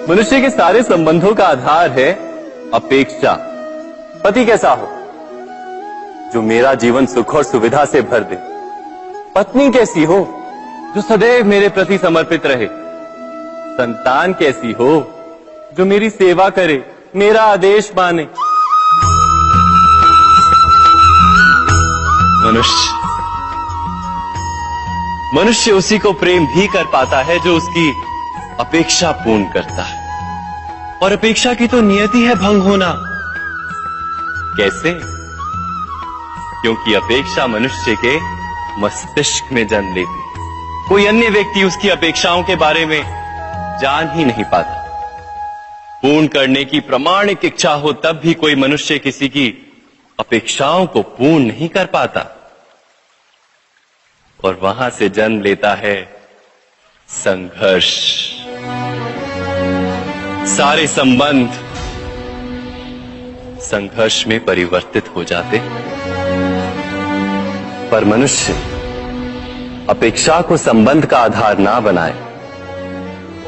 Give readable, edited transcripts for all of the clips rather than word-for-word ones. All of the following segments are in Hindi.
मनुष्य के सारे संबंधों का आधार है अपेक्षा। पति कैसा हो जो मेरा जीवन सुख और सुविधा से भर दे। पत्नी कैसी हो जो सदैव मेरे प्रति समर्पित रहे। संतान कैसी हो जो मेरी सेवा करे, मेरा आदेश माने। मनुष्य उसी को प्रेम भी कर पाता है जो उसकी अपेक्षा पूर्ण करता है। और अपेक्षा की तो नियति है भंग होना। कैसे? क्योंकि अपेक्षा मनुष्य के मस्तिष्क में जन्म लेती है। कोई अन्य व्यक्ति उसकी अपेक्षाओं के बारे में जान ही नहीं पाता। पूर्ण करने की प्रामाणिक इच्छा हो तब भी कोई मनुष्य किसी की अपेक्षाओं को पूर्ण नहीं कर पाता। और वहां से जन्म लेता है संघर्ष। सारे संबंध संघर्ष में परिवर्तित हो जाते। पर मनुष्य अपेक्षा को संबंध का आधार ना बनाए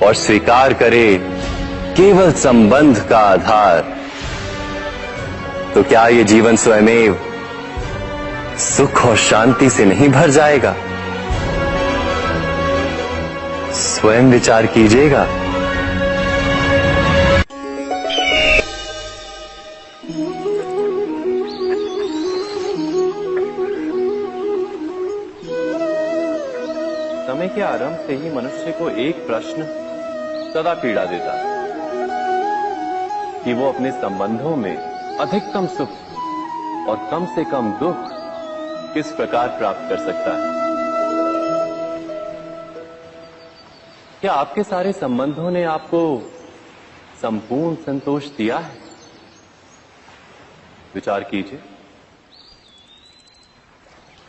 और स्वीकार करे केवल संबंध का आधार, तो क्या ये जीवन स्वयमेव सुख और शांति से नहीं भर जाएगा? स्वयं विचार कीजिएगा। समय के आरंभ से ही मनुष्य को एक प्रश्न सदा पीड़ा देता है कि वो अपने संबंधों में अधिकतम सुख और कम से कम दुख किस प्रकार प्राप्त कर सकता है। क्या आपके सारे संबंधों ने आपको संपूर्ण संतोष दिया है? विचार कीजिए।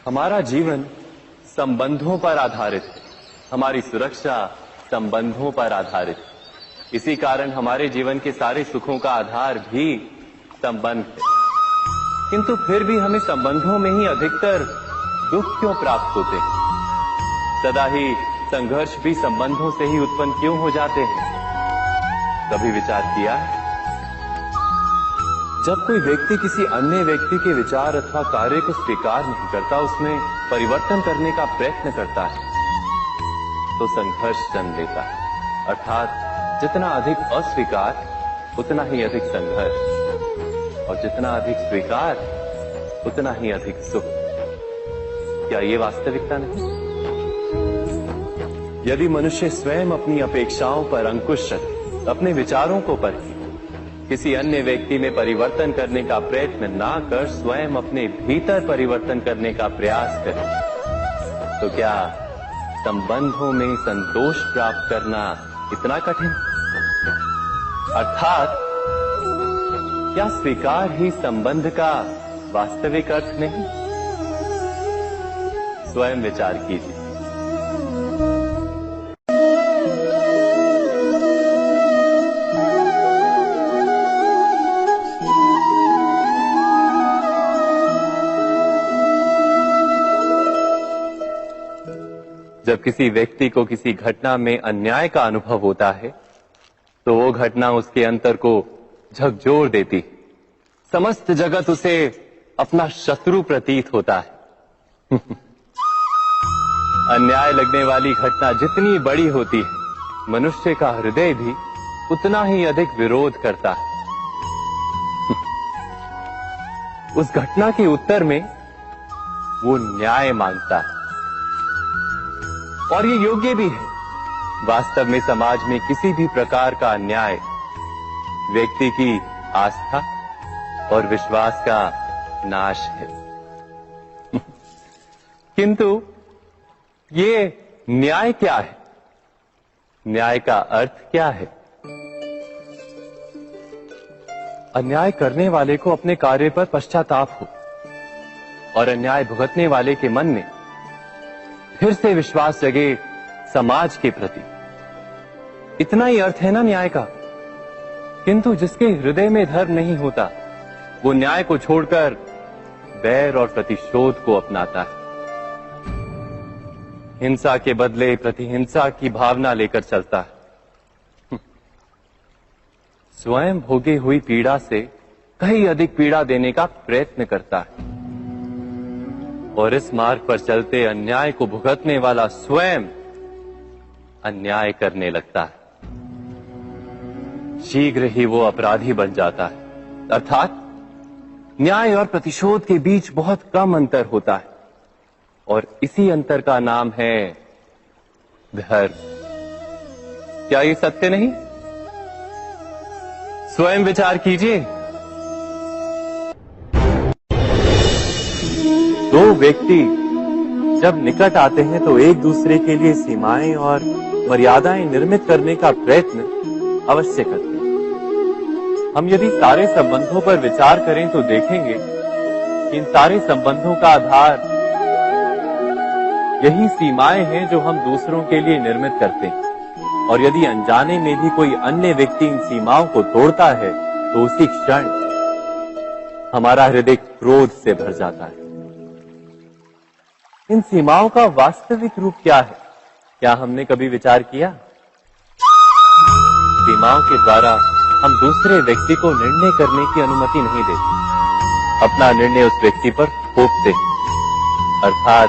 हमारा जीवन संबंधों पर आधारित है। हमारी सुरक्षा संबंधों पर आधारित है। इसी कारण हमारे जीवन के सारे सुखों का आधार भी संबंध है। किंतु फिर भी हमें संबंधों में ही अधिकतर दुख क्यों प्राप्त होते हैं? सदा ही संघर्ष भी संबंधों से ही उत्पन्न क्यों हो जाते हैं? कभी विचार किया है? जब कोई व्यक्ति किसी अन्य व्यक्ति के विचार अथवा कार्य को स्वीकार नहीं करता, उसमें परिवर्तन करने का प्रयत्न करता है, तो संघर्ष जन्म लेता है। अर्थात जितना अधिक अस्वीकार उतना ही अधिक संघर्ष, और जितना अधिक स्वीकार उतना ही अधिक सुख। क्या ये वास्तविकता नहीं? यदि मनुष्य स्वयं अपनी अपेक्षाओं पर अंकुश रखे, अपने विचारों को परखे, किसी अन्य व्यक्ति में परिवर्तन करने का प्रयत्न ना कर स्वयं अपने भीतर परिवर्तन करने का प्रयास करे, तो क्या संबंधों में संतोष प्राप्त करना इतना कठिन? अर्थात क्या स्वीकार ही संबंध का वास्तविक अर्थ नहीं? स्वयं विचार कीजिए। जब किसी व्यक्ति को किसी घटना में अन्याय का अनुभव होता है, तो वो घटना उसके अंतर को झकझोर देती। समस्त जगत उसे अपना शत्रु प्रतीत होता है। अन्याय लगने वाली घटना जितनी बड़ी होती है, मनुष्य का हृदय भी उतना ही अधिक विरोध करता है। उस घटना के उत्तर में वो न्याय मांगता है, और ये योग्य भी है। वास्तव में समाज में किसी भी प्रकार का अन्याय व्यक्ति की आस्था और विश्वास का नाश है। किंतु ये न्याय क्या है? न्याय का अर्थ क्या है? अन्याय करने वाले को अपने कार्य पर पश्चाताप हो और अन्याय भुगतने वाले के मन में फिर से विश्वास जगे समाज के प्रति। इतना ही अर्थ है ना न्याय का। किंतु जिसके हृदय में धर्म नहीं होता, वो न्याय को छोड़कर बैर और प्रतिशोध को अपनाता है। हिंसा के बदले प्रतिहिंसा की भावना लेकर चलता है। स्वयं भोगी हुई पीड़ा से कहीं अधिक पीड़ा देने का प्रयत्न करता है और इस मार्ग पर चलते अन्याय को भुगतने वाला स्वयं अन्याय करने लगता है। शीघ्र ही वो अपराधी बन जाता है, अर्थात न्याय और प्रतिशोध के बीच बहुत कम अंतर होता है और इसी अंतर का नाम है धर्म। क्या ये सत्य नहीं? स्वयं विचार कीजिए। दो व्यक्ति जब निकट आते हैं तो एक दूसरे के लिए सीमाएं और मर्यादाएं निर्मित करने का प्रयत्न अवश्य करते हैं। हम यदि सारे संबंधों पर विचार करें तो देखेंगे कि इन सारे संबंधों का आधार यही सीमाएं हैं जो हम दूसरों के लिए निर्मित करते हैं और यदि अनजाने में भी कोई अन्य व्यक्ति इन सीमाओं को तोड़ता है तो उसी क्षण हमारा हृदय क्रोध से भर जाता है। इन सीमाओं का वास्तविक रूप क्या है? क्या हमने कभी विचार किया? सीमाओं के द्वारा हम दूसरे व्यक्ति को निर्णय करने की अनुमति नहीं देते, अपना निर्णय उस व्यक्ति पर थोपते हैं, अर्थात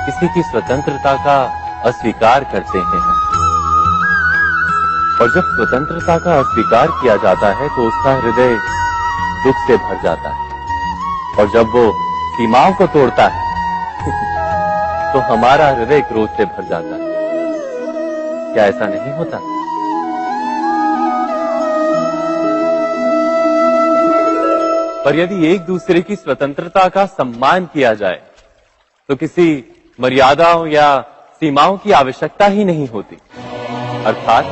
किसी की स्वतंत्रता का अस्वीकार करते हैं। और जब स्वतंत्रता का अस्वीकार किया जाता है तो उसका हृदय दुख से भर जाता है और जब वो सीमाओं को तोड़ता है तो हमारा हृदय क्रोध से भर जाता है। क्या ऐसा नहीं होता? पर यदि एक दूसरे की स्वतंत्रता का सम्मान किया जाए तो किसी मर्यादाओं या सीमाओं की आवश्यकता ही नहीं होती। अर्थात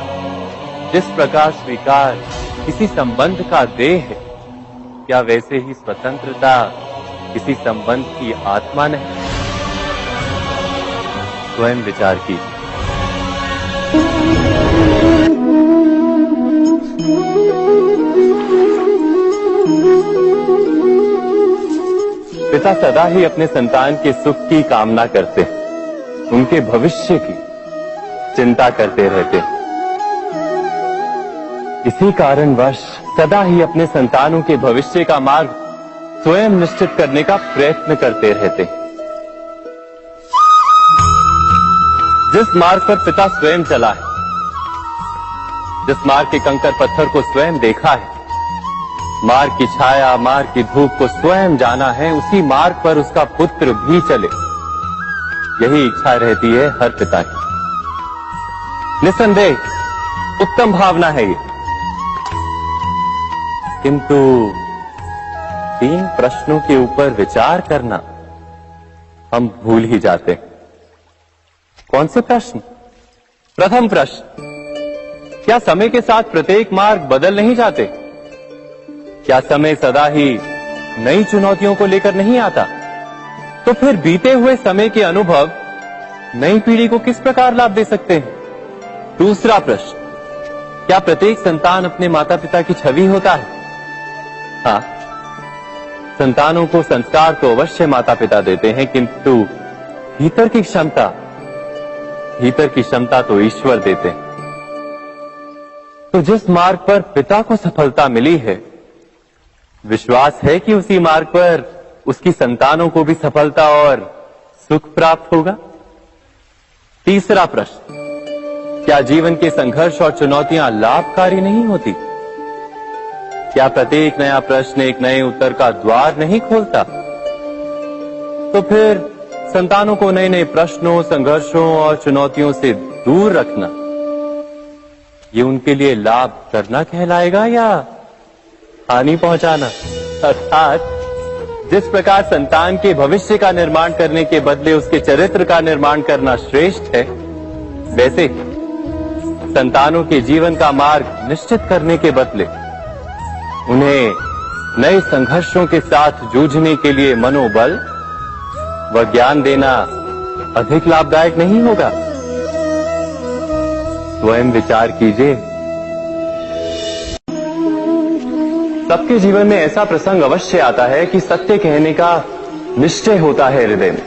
जिस प्रकार स्वीकार किसी संबंध का देह है, क्या वैसे ही स्वतंत्रता किसी संबंध की आत्मा नहीं? स्वयं विचार कीजिए। पिता सदा ही अपने संतान के सुख की कामना करते हैं, उनके भविष्य की चिंता करते रहते हैं। इसी कारणवश सदा ही अपने संतानों के भविष्य का मार्ग स्वयं निश्चित करने का प्रयत्न करते रहते हैं। जिस मार्ग पर पिता स्वयं चला है, जिस मार्ग के कंकर पत्थर को स्वयं देखा है, मार्ग की छाया, मार्ग की धूप को स्वयं जाना है, उसी मार्ग पर उसका पुत्र भी चले, यही इच्छा रहती है हर पिता की। निसंदेह उत्तम भावना है ये, किंतु 3 प्रश्नों के ऊपर विचार करना हम भूल ही जाते हैं। कौन से प्रश्न? प्रथम प्रश्न, क्या समय के साथ प्रत्येक मार्ग बदल नहीं जाते? क्या समय सदा ही नई चुनौतियों को लेकर नहीं आता? तो फिर बीते हुए समय के अनुभव नई पीढ़ी को किस प्रकार लाभ दे सकते हैं? दूसरा प्रश्न, क्या प्रत्येक संतान अपने माता पिता की छवि होता है? हाँ, संतानों को संस्कार तो अवश्य माता पिता देते हैं, किंतु भीतर की क्षमता तो ईश्वर देते हैं। तो जिस मार्ग पर पिता को सफलता मिली है, विश्वास है कि उसी मार्ग पर उसकी संतानों को भी सफलता और सुख प्राप्त होगा। तीसरा प्रश्न, क्या जीवन के संघर्ष और चुनौतियां लाभकारी नहीं होती? क्या प्रत्येक नया प्रश्न एक नए उत्तर का द्वार नहीं खोलता? तो फिर संतानों को नए नए प्रश्नों, संघर्षों और चुनौतियों से दूर रखना, ये उनके लिए लाभ करना कहलाएगा या हानि पहुंचाना? अर्थात जिस प्रकार संतान के भविष्य का निर्माण करने के बदले उसके चरित्र का निर्माण करना श्रेष्ठ है, वैसे संतानों के जीवन का मार्ग निश्चित करने के बदले उन्हें नए संघर्षों के साथ जूझने के लिए मनोबल व ज्ञान देना अधिक लाभदायक नहीं होगा? स्वयं विचार कीजिए। सबके जीवन में ऐसा प्रसंग अवश्य आता है कि सत्य कहने का निश्चय होता है हृदय में,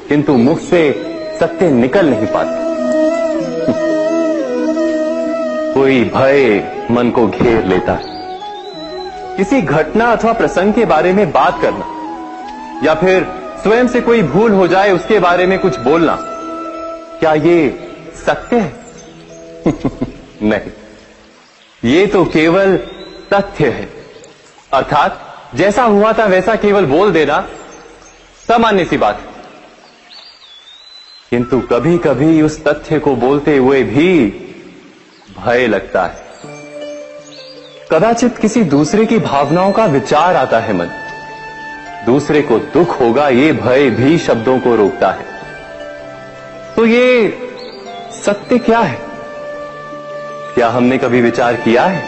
किंतु मुख से सत्य निकल नहीं पाता। कोई भय मन को घेर लेता है। किसी घटना अथवा प्रसंग के बारे में बात करना या फिर स्वयं से कोई भूल हो जाए उसके बारे में कुछ बोलना, क्या ये सत्य है? नहीं, ये तो केवल तथ्य है। अर्थात जैसा हुआ था वैसा केवल बोल देना सामान्य सी बात है। किंतु कभी कभी उस तथ्य को बोलते हुए भी भय लगता है। कदाचित किसी दूसरे की भावनाओं का विचार आता है मन, दूसरे को दुख होगा ये भय भी शब्दों को रोकता है। तो ये सत्य क्या है? क्या हमने कभी विचार किया है?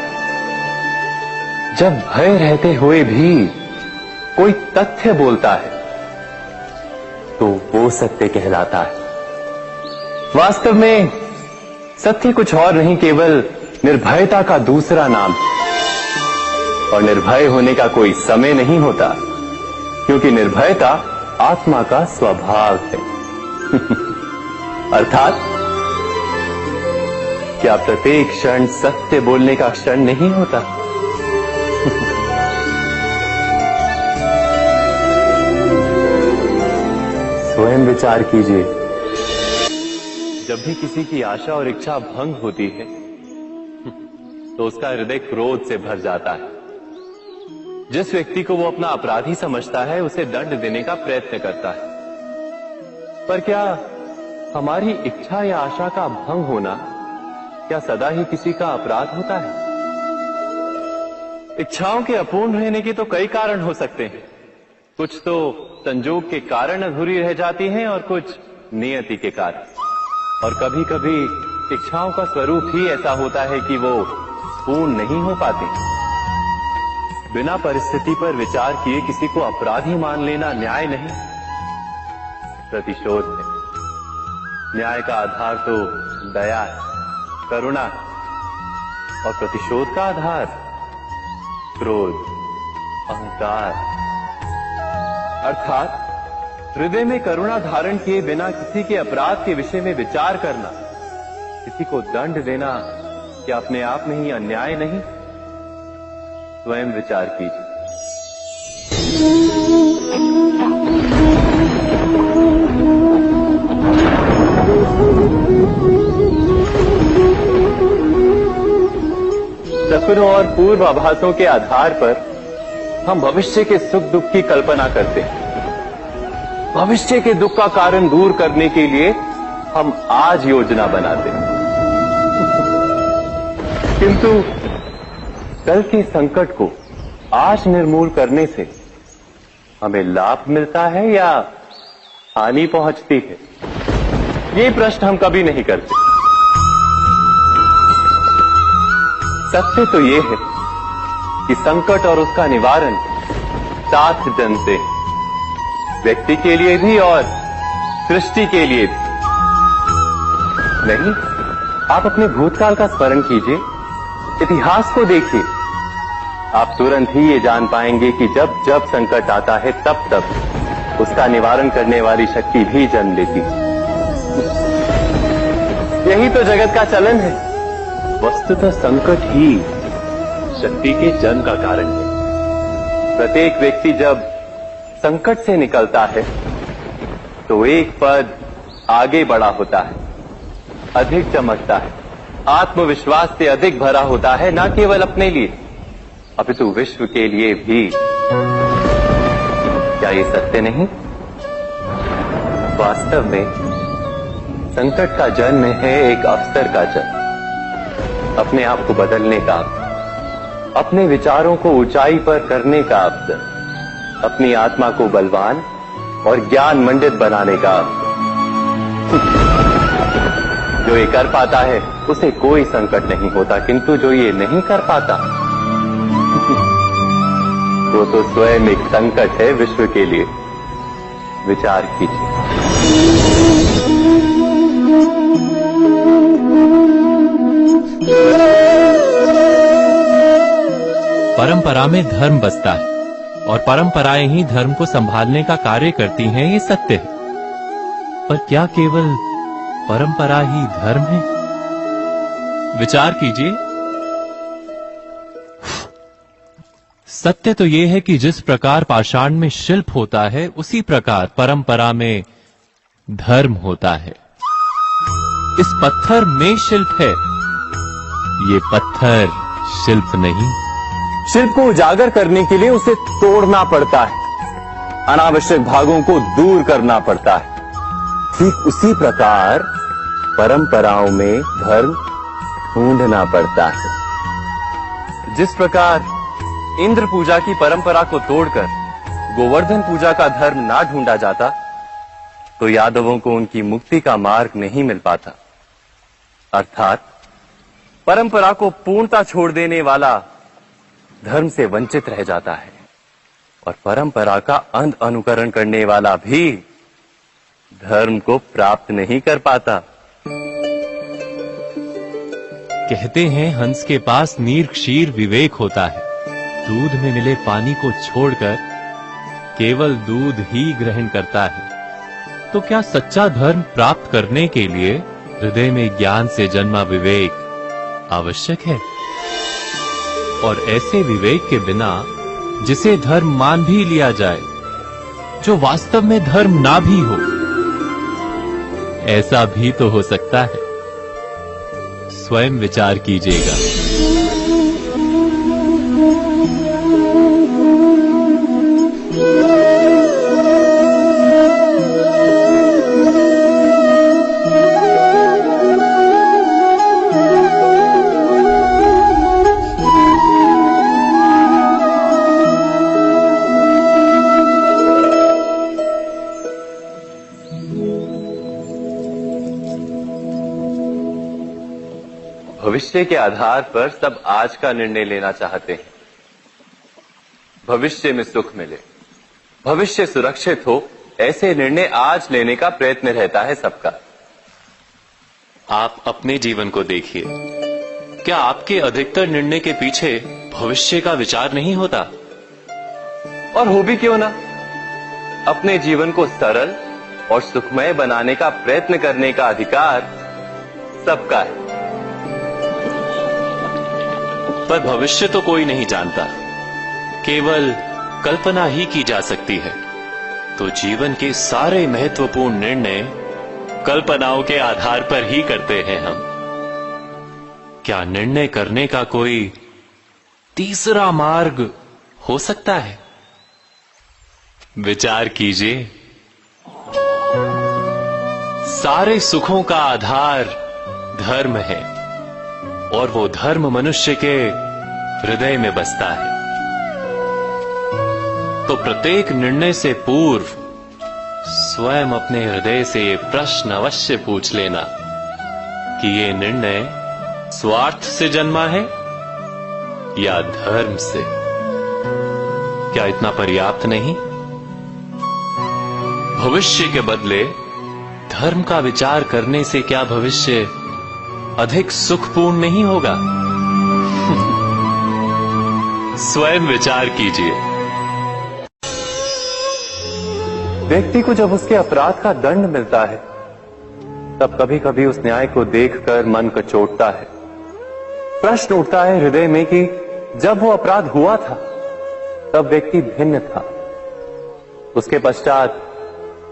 जब भय रहते हुए भी कोई तथ्य बोलता है तो वो सत्य कहलाता है। वास्तव में सत्य कुछ और नहीं, केवल निर्भयता का दूसरा नाम है। और निर्भय होने का कोई समय नहीं होता, क्योंकि निर्भयता आत्मा का स्वभाव है। अर्थात क्या प्रत्येक क्षण सत्य बोलने का क्षण नहीं होता? स्वयं विचार कीजिए। जब भी किसी की आशा और इच्छा भंग होती है तो उसका हृदय क्रोध से भर जाता है। जिस व्यक्ति को वो अपना अपराधी समझता है उसे दंड देने का प्रयत्न करता है। पर क्या हमारी इच्छा या आशा का भंग होना क्या सदा ही किसी का अपराध होता है? इच्छाओं के अपूर्ण रहने के तो कई कारण हो सकते हैं। कुछ तो संजोग के कारण अधूरी रह जाती हैं और कुछ नियति के कारण। और कभी कभी इच्छाओं का स्वरूप ही ऐसा होता है कि वो पूर्ण नहीं हो पाती। बिना परिस्थिति पर विचार किए किसी को अपराधी मान लेना न्याय नहीं, प्रतिशोध है। न्याय का आधार तो दया है, करुणा है, और प्रतिशोध का आधार क्रोध, अहंकार। अर्थात हृदय में करुणा धारण किए बिना किसी के अपराध के विषय में विचार करना, किसी को दंड देना, क्या अपने आप में ही अन्याय नहीं? स्वयं विचार कीजिए। सपनों और पूर्वाभासों के आधार पर हम भविष्य के सुख दुख की कल्पना करते हैं। भविष्य के दुख का कारण दूर करने के लिए हम आज योजना बनाते हैं। किंतु कल के संकट को आज निर्मूल करने से हमें लाभ मिलता है या हानि पहुंचती है? ये प्रश्न हम कभी नहीं करते। सत्य तो ये है कि संकट और उसका निवारण साथ जनते हैं, व्यक्ति के लिए भी और सृष्टि के लिए भी। नहीं, आप अपने भूतकाल का स्मरण कीजिए, इतिहास को देखिए। आप तुरंत ही ये जान पाएंगे कि जब जब संकट आता है तब तब उसका निवारण करने वाली शक्ति भी जन्म लेती है। यही तो जगत का चलन है। वस्तुतः संकट ही शक्ति के जन्म का कारण है। प्रत्येक व्यक्ति जब संकट से निकलता है तो एक पद आगे बढ़ा होता है, अधिक चमकता है, आत्मविश्वास से अधिक भरा होता है, न केवल अपने लिए अपितु विश्व के लिए भी। क्या ये सत्य नहीं? वास्तव में संकट का जन्म है एक अवसर का जन्म, अपने आप को बदलने का, अपने विचारों को ऊंचाई पर करने का अवसर, अपनी आत्मा को बलवान और ज्ञान मंडित बनाने का अवसर। जो ये कर पाता है उसे कोई संकट नहीं होता, किंतु जो ये नहीं कर पाता वो तो स्वयं एक संकट है विश्व के लिए। विचार कीजिए। परंपरा में धर्म बसता है और परंपराएं ही धर्म को संभालने का कार्य करती हैं, ये सत्य है। पर क्या केवल परंपरा ही धर्म है? विचार कीजिए। सत्य तो यह है कि जिस प्रकार पाषाण में शिल्प होता है, उसी प्रकार परंपरा में धर्म होता है। इस पत्थर में शिल्प है, ये पत्थर शिल्प नहीं। शिल्प को उजागर करने के लिए उसे तोड़ना पड़ता है, अनावश्यक भागों को दूर करना पड़ता है। ठीक उसी प्रकार परंपराओं में धर्म ढूंढना पड़ता है। जिस प्रकार इंद्र पूजा की परंपरा को तोड़कर गोवर्धन पूजा का धर्म ना ढूंढा जाता, तो यादवों को उनकी मुक्ति का मार्ग नहीं मिल पाता। अर्थात परंपरा को पूर्णता छोड़ देने वाला धर्म से वंचित रह जाता है, और परंपरा का अंध अनुकरण करने वाला भी धर्म को प्राप्त नहीं कर पाता। कहते हैं हंस के पास नीर क्षीर विवेक होता है। दूध में मिले पानी को छोड़कर केवल दूध ही ग्रहण करता है। तो क्या सच्चा धर्म प्राप्त करने के लिए हृदय में ज्ञान से जन्मा विवेक आवश्यक है? और ऐसे विवेक के बिना जिसे धर्म मान भी लिया जाए, जो वास्तव में धर्म ना भी हो, ऐसा भी तो हो सकता है। स्वयं विचार कीजिएगा। भविष्य के आधार पर सब आज का निर्णय लेना चाहते हैं। भविष्य में सुख मिले, भविष्य सुरक्षित हो, ऐसे निर्णय आज लेने का प्रयत्न रहता है सबका। आप अपने जीवन को देखिए। क्या आपके अधिकतर निर्णय के पीछे भविष्य का विचार नहीं होता? और हो भी क्यों ना। अपने जीवन को सरल और सुखमय बनाने का प्रयत्न करने का अधिकार सबका है। पर भविष्य तो कोई नहीं जानता, केवल कल्पना ही की जा सकती है। तो जीवन के सारे महत्वपूर्ण निर्णय कल्पनाओं के आधार पर ही करते हैं हम। क्या निर्णय करने का कोई तीसरा मार्ग हो सकता है? विचार कीजिए। सारे सुखों का आधार धर्म है, और वो धर्म मनुष्य के हृदय में बसता है। तो प्रत्येक निर्णय से पूर्व स्वयं अपने हृदय से ये प्रश्न अवश्य पूछ लेना कि ये निर्णय स्वार्थ से जन्मा है या धर्म से। क्या इतना पर्याप्त नहीं? भविष्य के बदले धर्म का विचार करने से क्या भविष्य अधिक सुखपूर्ण नहीं होगा? स्वयं विचार कीजिए। व्यक्ति को जब उसके अपराध का दंड मिलता है, तब कभी कभी उस न्याय को देखकर मन कचोटता है। प्रश्न उठता है हृदय में कि जब वो अपराध हुआ था, तब व्यक्ति भिन्न था। उसके पश्चात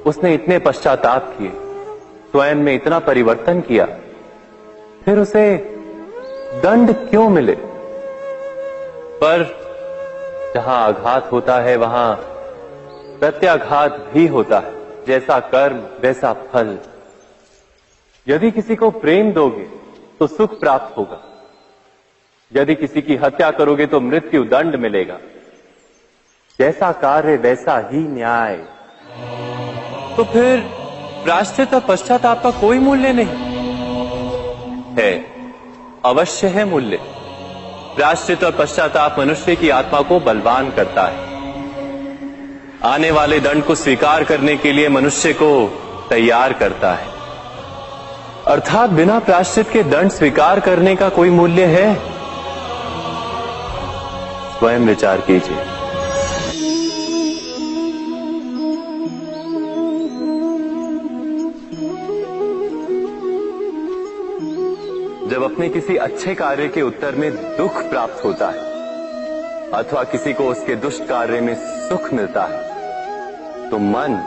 उसने इतने पश्चाताप किए, स्वयं में इतना परिवर्तन किया, फिर उसे दंड क्यों मिले? पर जहां आघात होता है, वहां प्रत्याघात भी होता है। जैसा कर्म वैसा फल। यदि किसी को प्रेम दोगे तो सुख प्राप्त होगा, यदि किसी की हत्या करोगे तो मृत्यु दंड मिलेगा। जैसा कार्य वैसा ही न्याय। तो फिर प्रायश्चित और पश्चाताप का कोई मूल्य नहीं है? अवश्य है मूल्य। प्रायश्चित और पश्चाताप मनुष्य की आत्मा को बलवान करता है। आने वाले दंड को स्वीकार करने के लिए मनुष्य को तैयार करता है। अर्थात बिना प्रायश्चित के दंड स्वीकार करने का कोई मूल्य है? स्वयं विचार कीजिए। जब अपने किसी अच्छे कार्य के उत्तर में दुख प्राप्त होता है अथवा किसी को उसके दुष्ट कार्य में सुख मिलता है, तो मन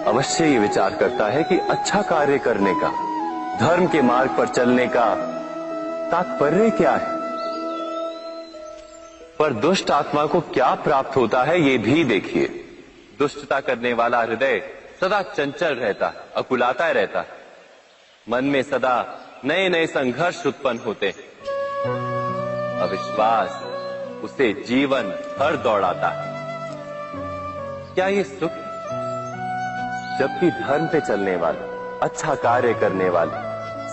अवश्य ये विचार करता है कि अच्छा कार्य करने का, धर्म के मार्ग पर चलने का तात्पर्य क्या है। पर दुष्ट आत्मा को क्या प्राप्त होता है ये भी देखिए। दुष्टता करने वाला हृदय सदा चंचल रहता है, अकुलाता रहता है। मन में सदा नए नए संघर्ष उत्पन्न होते हैं। अविश्वास उसे जीवन भर दौड़ाता है। क्या ये सुख? जबकि धर्म पे चलने वाले, अच्छा कार्य करने वाले,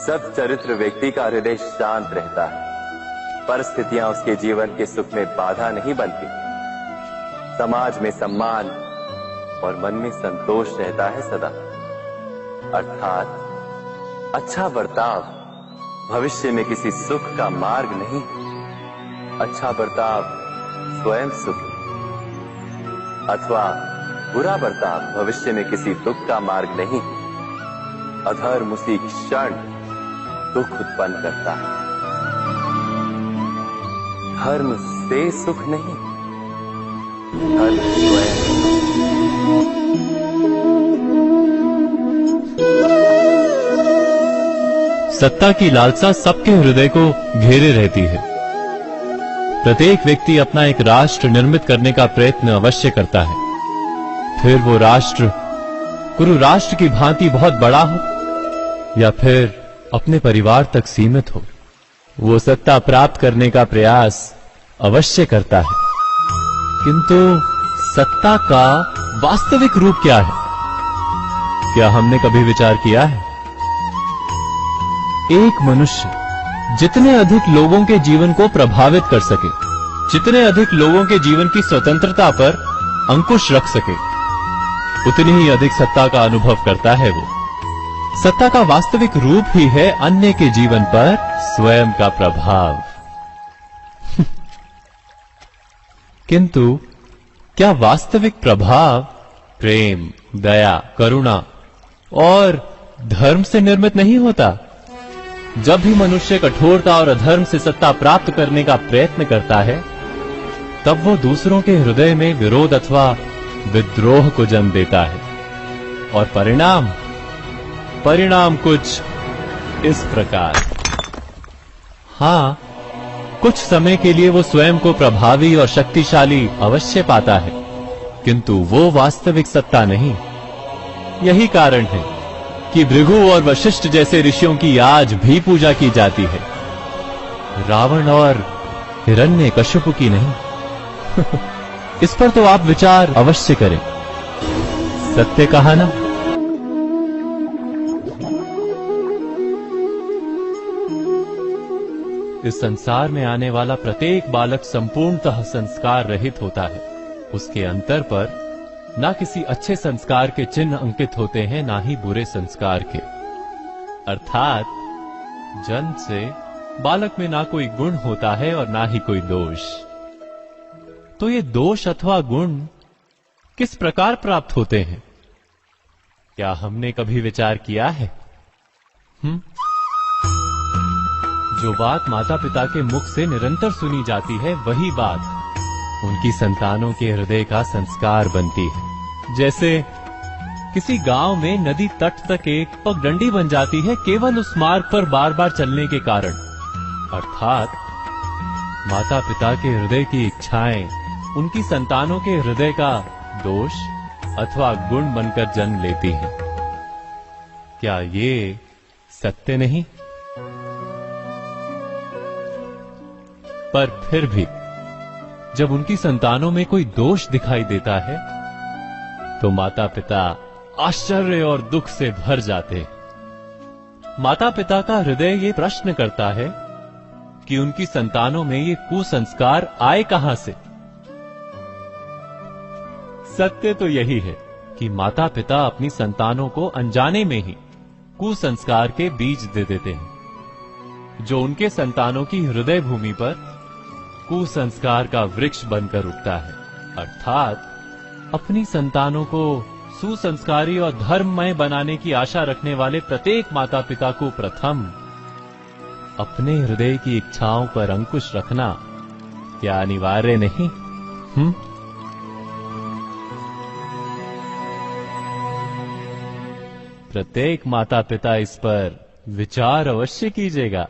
सत् चरित्र व्यक्ति का हृदय शांत रहता है। परिस्थितियां उसके जीवन के सुख में बाधा नहीं बनती। समाज में सम्मान और मन में संतोष रहता है सदा। अर्थात अच्छा बर्ताव भविष्य में किसी सुख का मार्ग नहीं। अच्छा बर्ताव स्वयं सुख, अथवा बुरा बर्ताव भविष्य में किसी दुख का मार्ग नहीं। अधर्म उसी क्षण दुख उत्पन्न करता है। धर्म से सुख नहीं, धर्म स्वयं। सत्ता की लालसा सबके हृदय को घेरे रहती है। प्रत्येक व्यक्ति अपना एक राष्ट्र निर्मित करने का प्रयत्न अवश्य करता है। फिर वो राष्ट्र कुरु राष्ट्र की भांति बहुत बड़ा हो या फिर अपने परिवार तक सीमित हो, वो सत्ता प्राप्त करने का प्रयास अवश्य करता है। किंतु सत्ता का वास्तविक रूप क्या है? क्या हमने कभी विचार किया है? एक मनुष्य जितने अधिक लोगों के जीवन को प्रभावित कर सके, जितने अधिक लोगों के जीवन की स्वतंत्रता पर अंकुश रख सके, उतनी ही अधिक सत्ता का अनुभव करता है वो। सत्ता का वास्तविक रूप ही है अन्य के जीवन पर स्वयं का प्रभाव। किंतु क्या वास्तविक प्रभाव प्रेम, दया, करुणा और धर्म से निर्मित नहीं होता? जब भी मनुष्य कठोरता और अधर्म से सत्ता प्राप्त करने का प्रयत्न करता है, तब वो दूसरों के हृदय में विरोध अथवा विद्रोह को जन्म देता है। और परिणाम कुछ इस प्रकार। हां, कुछ समय के लिए वो स्वयं को प्रभावी और शक्तिशाली अवश्य पाता है, किंतु वो वास्तविक सत्ता नहीं। यही कारण है कि भृगु और वशिष्ठ जैसे ऋषियों की आज भी पूजा की जाती है, रावण और हिरण्यकश्यप की नहीं। इस पर तो आप विचार अवश्य करें। सत्य कहा ना? इस संसार में आने वाला प्रत्येक बालक संपूर्णतः संस्कार रहित होता है। उसके अंतर पर ना किसी अच्छे संस्कार के चिन्ह अंकित होते हैं, ना ही बुरे संस्कार के। अर्थात जन्म से बालक में ना कोई गुण होता है और ना ही कोई दोष। तो ये दोष अथवा गुण किस प्रकार प्राप्त होते हैं? क्या हमने कभी विचार किया है? जो बात माता पिता के मुख से निरंतर सुनी जाती है, वही बात उनकी संतानों के हृदय का संस्कार बनती है। जैसे किसी गांव में नदी तट तक एक पगडंडी बन जाती है केवल उस मार्ग पर बार बार चलने के कारण। अर्थात माता पिता के हृदय की इच्छाएं उनकी संतानों के हृदय का दोष अथवा गुण बनकर जन्म लेती हैं। क्या ये सत्य नहीं? पर फिर भी जब उनकी संतानों में कोई दोष दिखाई देता है, तो माता पिता आश्चर्य और दुख से भर जाते हैं। माता पिता का हृदय ये प्रश्न करता है कि उनकी संतानों में ये कुसंस्कार आए कहां से? सत्य तो यही है कि माता पिता अपनी संतानों को अनजाने में ही कुसंस्कार के बीज दे देते हैं, जो उनके संतानों की हृदय भूमि पर कुसंस्कार का वृक्ष बनकर उगता है। अर्थात अपनी संतानों को सुसंस्कारी और धर्ममय बनाने की आशा रखने वाले प्रत्येक माता पिता को प्रथम अपने हृदय की इच्छाओं पर अंकुश रखना क्या अनिवार्य नहीं? प्रत्येक माता पिता इस पर विचार अवश्य कीजिएगा।